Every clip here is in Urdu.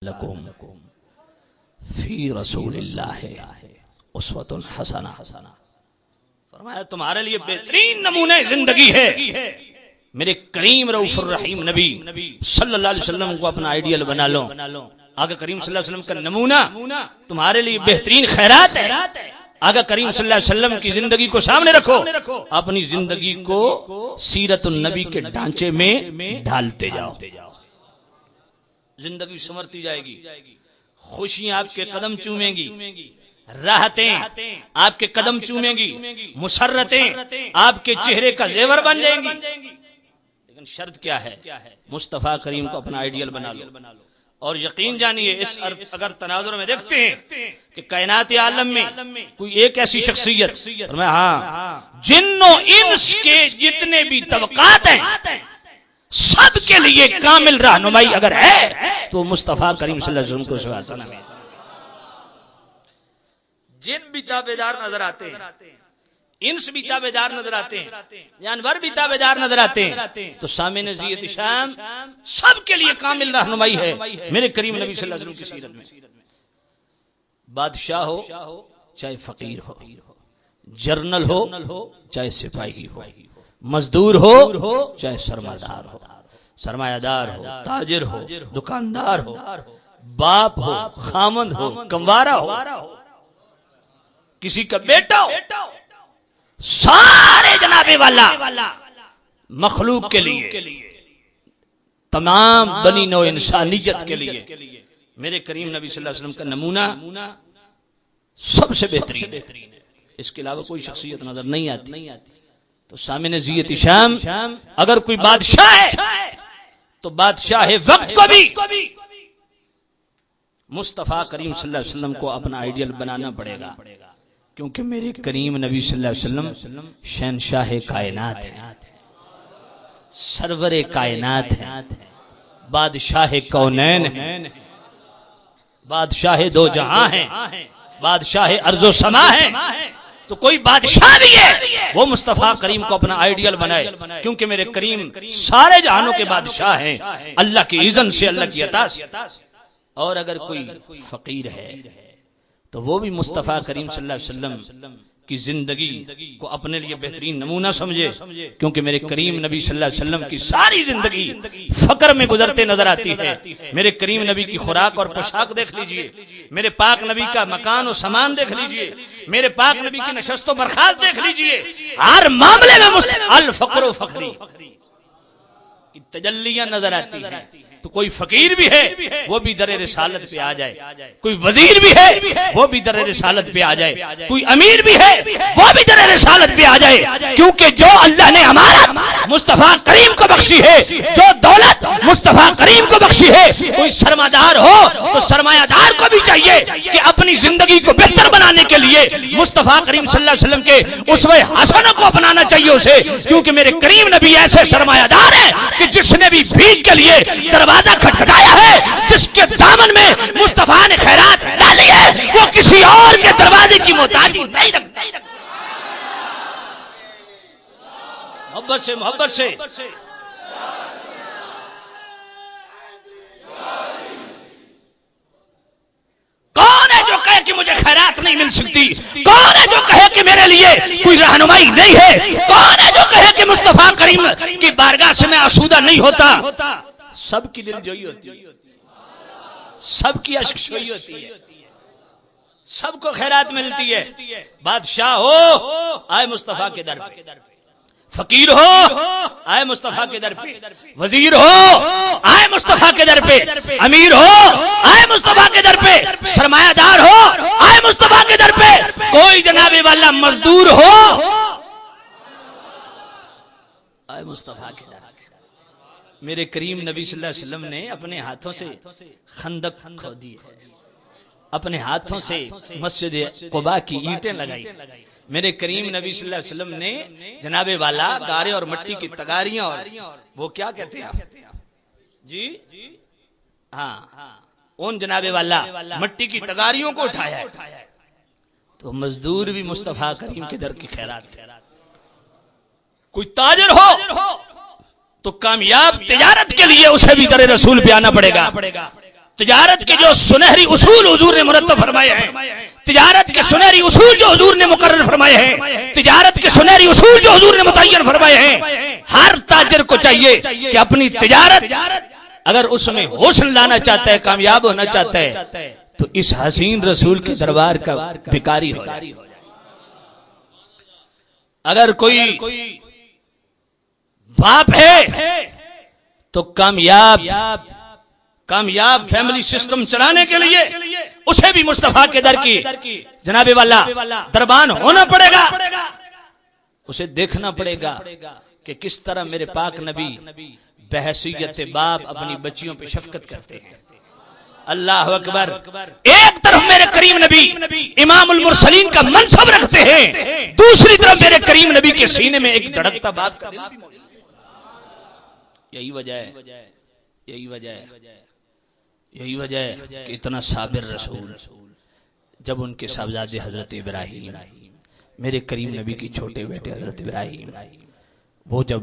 لکم فی رسول اللہ اسوۃ حسنہ، فرمایا تمہارے لیے بہترین نمونہ زندگی ہے میرے کریم رؤوف الرحیم نبی صلی اللہ علیہ وسلم کو اپنا آئیڈیل بنا لو۔ آقا کریم صلی اللہ علیہ وسلم کا نمونہ تمہارے لیے بہترین خیرات ہے۔ آقا کریم صلی اللہ علیہ وسلم کی زندگی کو سامنے رکھو، اپنی زندگی کو سیرت النبی کے ڈھانچے میں ڈھالتے جاؤ، زندگی سنورتی جائے گی، خوشیاں آپ کے قدم چومیں گی، راحتیں آپ کے قدم چومیں گی، مسرتیں آپ کے چہرے کا زیور بن جائیں گی۔ لیکن شرط کیا ہے؟ مصطفیٰ کریم کو اپنا آئیڈیل بنا لو، اور یقین جانیے اس اگر تناظر میں دیکھتے ہیں کہ کائنات عالم میں کوئی ایک ایسی شخصیت، میں ہاں جن و انس کے جتنے بھی طبقات ہیں سب کے لیے کامل رہنمائی اگر ہے تو مصطفیٰ کریم صلی اللہ علیہ وسلم کو سواسنا میں جن بھی تابعدار نظر آتے ہیں، انس بھی تابعدار نظر آتے ہیں، جانور بھی تابعدار نظر آتے ہیں، تو سامعین زیت شام سب کے لیے کامل رہنمائی ہے میرے کریم نبی صلی اللہ علیہ وسلم کی سیرت میں۔ بادشاہ ہو چاہے فقیر ہو، جرنل ہو چاہے سپاہی ہو، مزدور ہو چاہے سرمایہ ہو، سرمایہ دار ہو، تاجر ہو، دکاندار ہو، باپ ہو، خامند ہو، کموارا ہو، کسی کا بیٹا ہو، سارے جناب والا مخلوق کے لیے، تمام بنی نوع انسانیت کے لیے میرے کریم نبی صلی اللہ علیہ وسلم کا نمونہ سب سے بہترین ہے۔ اس کے علاوہ کوئی شخصیت نظر نہیں آتی۔ تو سامعین زیت شام اگر کوئی بادشاہ ہے تو بادشاہ وقت کو بھی مصطفیٰ کریم صلی اللہ علیہ وسلم کو اپنا آئیڈیل بنانا پڑے گا، کیونکہ میرے کریم نبی صلی اللہ علیہ وسلم شہنشاہ کائنات ہیں، سرور کائنات ہیں، بادشاہ کونین ہیں، بادشاہ دو جہاں ہیں، بادشاہ ارض و سما ہیں۔ تو کوئی بادشاہ بھی ہے وہ مصطفیٰ کریم کو اپنا آئیڈیل بنائے، کیونکہ میرے کریم سارے جہانوں کے بادشاہ ہیں اللہ کی اذن سے، اللہ کی عطا سے۔ اور اگر کوئی فقیر ہے تو وہ بھی مصطفیٰ کریم صلی اللہ علیہ وسلم کی زندگی کو اپنے لیے بہترین نمونہ سمجھے، کیونکہ میرے کریم نبی صلی اللہ علیہ وسلم کی ساری زندگی فقر میں گزرتے نظر آتی ہے۔ میرے کریم نبی کی خوراک اور پوشاک دیکھ لیجئے، میرے پاک نبی کا مکان و سامان دیکھ لیجئے، میرے پاک نبی کی نشست و برخاست دیکھ لیجئے، ہر معاملے میں الفقر و فخری کی تجلیاں نظر آتی ہیں۔ تو کوئی فقیر بھی ہے وہ بھی در رسالت پہ آ جائے، کوئی وزیر بھی ہے وہ بھی در رسالت پہ آ جائے، کوئی امیر بھی ہے وہ بھی در رسالت پہ آ جائے، کیونکہ جو اللہ نے ہمارا مصطفیٰ کریم کو بخشی ہے، جو دولت مصطفیٰ کریم کو بخشی ہے، کوئی سرمایہ دار ہو تو سرمایہ دار کو بھی چاہیے کہ اپنی زندگی کو بہتر بنانے کے لیے مصطفیٰ کریم صلی اللہ علیہ وسلم کے اسوہ حسنہ کو اپنانا چاہیے اسے، کیونکہ میرے کریم نبی ایسے سرمایہ دار ہیں کہ جس نے بھی بھیک کے لیے دروازہ کھٹکھٹایا ہے، جس کے دامن میں مصطفیٰ نے خیرات ڈالی ہے، وہ کسی اور کے دروازے کی محتاجی نہیں رکھتا۔ محبت سے کون ہے جو کہے کہ مجھے خیرات نہیں مل سکتی؟ کون ہے جو کہے کہ میرے لیے کوئی رہنمائی نہیں ہے؟ کون ہے جو کہے کہ مصطفیٰ کریم کی بارگاہ سے میں آسودہ نہیں ہوتا؟ سب کی دل جوئی ہوتی ہے، سب کی عشق شوئی ہوتی ہے، سب کو خیرات ملتی ہے۔ بادشاہ ہو آئے مصطفیٰ کے در پہ، فقیر ہو آئے مصطفیٰ کے در پہ، وزیر ہو آئے مصطفیٰ کے در پہ، امیر ہو آئے مصطفیٰ کے در پہ، سرمایہ دار ہو آئے مصطفیٰ کے در پہ، کوئی جناب والا مزدور ہو آئے مصطفیٰ کے در پہ۔ میرے کریم نبی صلی اللہ علیہ وسلم نے اپنے ہاتھوں سے خندق کھودی ہے، اپنے ہاتھوں سے مسجد قباء کی اینٹیں لگائی۔ میرے کریم نبی صلی اللہ علیہ وسلم نے جناب والا گارے اور مٹی کی تگاریاں اور وہ کیا کہتے ہیں آپ جی ہاں ان جناب والا مٹی کی تگاریوں کو اٹھایا ہے۔ تو مزدور بھی مصطفیٰ کریم کے در کی خیرات۔ کوئی تاجر ہو تو کامیاب تجارت کے لیے اسے بھی در رسول پہ آنا پڑے گا، تجارت کے جو سنہری اصول حضور نے مرتب فرمائے ہیں، تجارت کے سنہری اصول جو حضور نے مقرر فرمائے ہیں، تجارت کے سنہری اصول جو حضور نے متعین فرمائے ہیں، ہر تاجر کو چاہیے کہ اپنی تجارت اگر اس میں حسن لانا چاہتا ہے، کامیاب ہونا چاہتا ہے، تو اس حسین رسول کے دربار کا بھکاری ہو جائے۔ اگر کوئی باپ ہے تو کامیاب فیملی سسٹم چلانے کے لیے اسے بھی مصطفیٰ کے در کی جناب والا دربان ہونا پڑے گا، اسے دیکھنا پڑے گا کہ کس طرح میرے پاک نبی بحیثیت باپ اپنی بچیوں پہ شفقت کرتے ہیں۔ اللہ اکبر، ایک طرف میرے کریم نبی امام المرسلین کا منصب رکھتے ہیں، دوسری طرف میرے کریم نبی کے سینے میں ایک دھڑکتا باپ کا دل بھی موجود ہے۔ یہی وجہ ہے کہ اتنا صابر رسول جب ان کے صاحبزادے حضرت ابراہیم، میرے کریم نبی کی چھوٹے بیٹے حضرت ابراہیم، وہ جب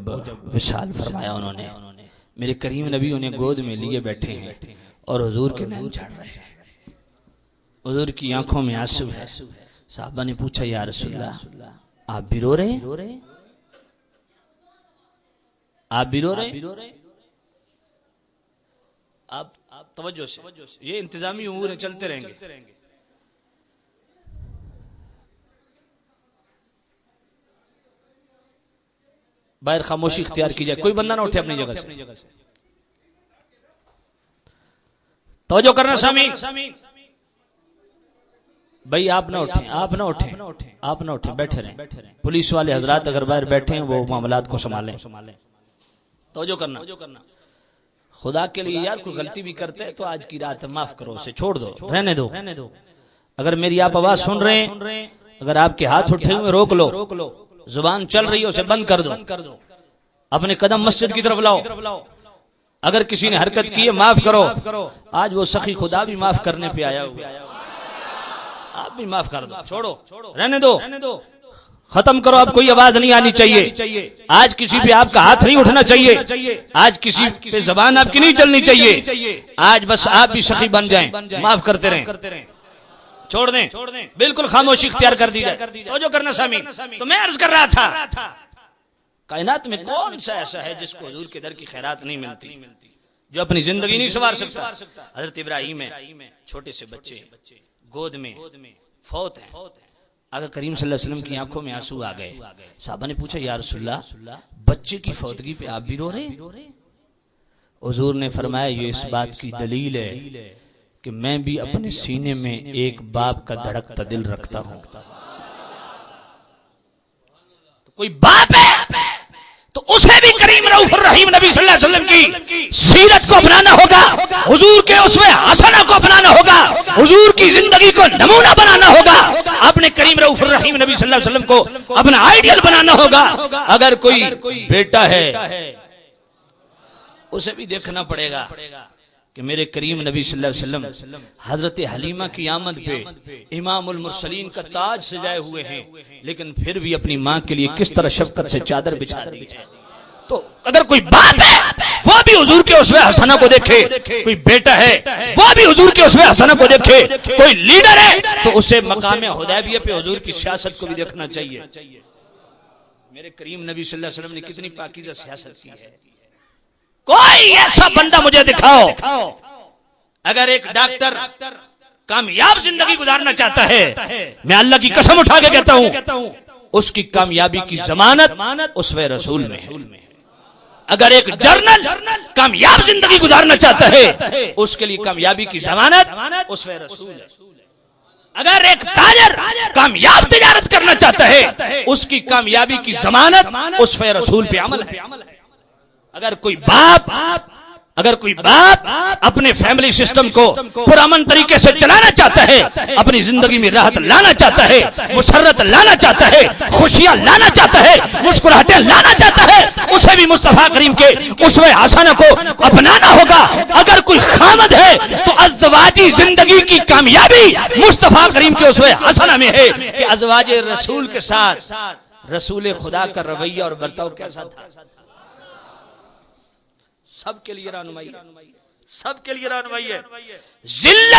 وصال فرمایا انہوں نے، میرے کریم نبی انہیں گود میں لیے بیٹھے ہیں اور حضور کے نین جھڑ رہے ہیں، حضور کی آنکھوں میں آنسو ہے۔ صحابہ نے پوچھا یا رسول اللہ آپ بھی رو رہے؟ آپ بھی رو رہے؟ آپ توجہ سے، یہ انتظامی امور چلتے رہیں گے۔ باہر خاموشی اختیار کی جائے، کوئی بندہ نہ اٹھے اپنی جگہ سے۔ توجہ کرنا سامعین، بھائی آپ نہ اٹھیں، بیٹھے رہیں۔ پولیس والے حضرات اگر باہر بیٹھے ہیں وہ معاملات کو سنبھالیں۔ توجہ کرنا، خدا کے لیے یار کوئی غلطی بھی کرتے ہے تو آج کی رات معاف کرو، اسے چھوڑ دو، رہنے دو۔ اگر میری آپ آواز سن رہے ہیں، اگر آپ کے ہاتھ اٹھے ہوئے روک لو، زبان چل رہی ہے اسے بند کر دو، اپنے قدم مسجد کی طرف لاؤ۔ اگر کسی نے حرکت کی ہے معاف کرو، آج وہ سخی خدا بھی معاف کرنے پہ آیا ہوا، آپ بھی معاف کر دو، چھوڑو، رہنے دو، ختم کرو۔ اب کوئی آواز نہیں آنی چاہیے، آج کسی پہ آپ کا ہاتھ نہیں اٹھنا چاہیے، آج کسی پہ زبان آپ کی نہیں چلنی چاہیے، آج بس آپ بھی سخی بن جائیں، معاف کرتے رہیں، چھوڑ دیں، بالکل خاموشی اختیار کر دی جائے۔ توجہ کرنا سامعین، تو میں عرض کر رہا تھا کائنات میں کون سا ایسا ہے جس کو حضور کے در کی خیرات نہیں ملتی، جو اپنی زندگی نہیں سنوار سکتا؟ حضرت ابراہیم ہے، چھوٹے سے بچے گود میں فوت ہیں، آقا کریم صلی اللہ علیہ وسلم کی آنکھوں میں آنسو آ گئے۔ صحابہ نے پوچھا یا رسول اللہ بچے کی فوتگی پہ آپ بھی رو رہے؟ حضور نے فرمایا یہ اس بات کی دلیل ہے کہ میں بھی اپنے سینے میں ایک باپ کا دھڑکتا دل رکھتا ہوں۔ تو کوئی باپ ہے تو اسے بھی کریم رؤوف الرحیم نبی صلی اللہ علیہ وسلم کی سیرت کو اپنانا ہوگا، حضور کے اسوہ حسنہ کو اپنانا ہوگا، حضور کی زندگی کو نمونہ بنانا ہوگا، اپنے کریم رؤوف الرحیم نبی صلی اللہ علیہ وسلم کو اپنا آئیڈیل بنانا ہوگا۔ اگر کوئی بیٹا ہے اسے بھی دیکھنا پڑے گا کہ میرے کریم نبی صلی اللہ علیہ وسلم حضرت حلیمہ کی آمد پہ امام المرسلین کا تاج سجائے ہوئے ہیں، لیکن پھر بھی اپنی ماں کے لیے کس طرح شفقت سے چادر بچھا دی ہے۔ تو اگر کوئی باپ ہے وہ بھی حضور کے اسوہ حسنہ کو دیکھے، کوئی بیٹا ہے وہ بھی حضور کے اسوہ حسنہ کو دیکھے، کوئی لیڈر ہے تو اسے مقام حدیبیہ پہ حضور کی سیاست کو بھی دیکھنا چاہیے۔ میرے کریم نبی صلی اللہ علیہ وسلم نے کتنی پاکیزہ سیاست کی ہے۔ کوئی ایسا بندہ مجھے دکھاؤ، اگر ایک ڈاکٹر کامیاب زندگی گزارنا چاہتا ہے، میں اللہ کی قسم اٹھا کے کہتا ہوں اس کی کامیابی کی ضمانت اسوہ رسول میں ہے۔ اگر ایک جرنل کامیاب زندگی گزارنا چاہتا ہے اس کے لیے کامیابی کی ضمانت اسوہ رسول ہے۔ اگر ایک تاجر کامیاب تجارت کرنا چاہتا ہے اس کی کامیابی کی ضمانت اسوہ رسول پہ عمل ہے۔ اگر کوئی باپ اپنے فیملی سسٹم کو پرامن طریقے سے چلانا چاہتا ہے، اپنی زندگی میں راحت لانا چاہتا ہے، مسرت لانا چاہتا ہے، خوشیاں لانا چاہتا ہے، مسکراہٹیں لانا چاہتا ہے، اسے بھی مصطفیٰ کریم کے اسوہ حسنہ کو اپنانا ہوگا۔ اگر کوئی خامد ہے تو ازدواجی زندگی کی کامیابی مصطفیٰ کریم کے اسوہ حسنہ میں ہے کہ ازواج رسول کے ساتھ رسول خدا کا رویہ اور برتاؤ کیسا تھا۔ سب کے لیے رہنمائی، سب کے لیے رہنمائی ہے. ذلت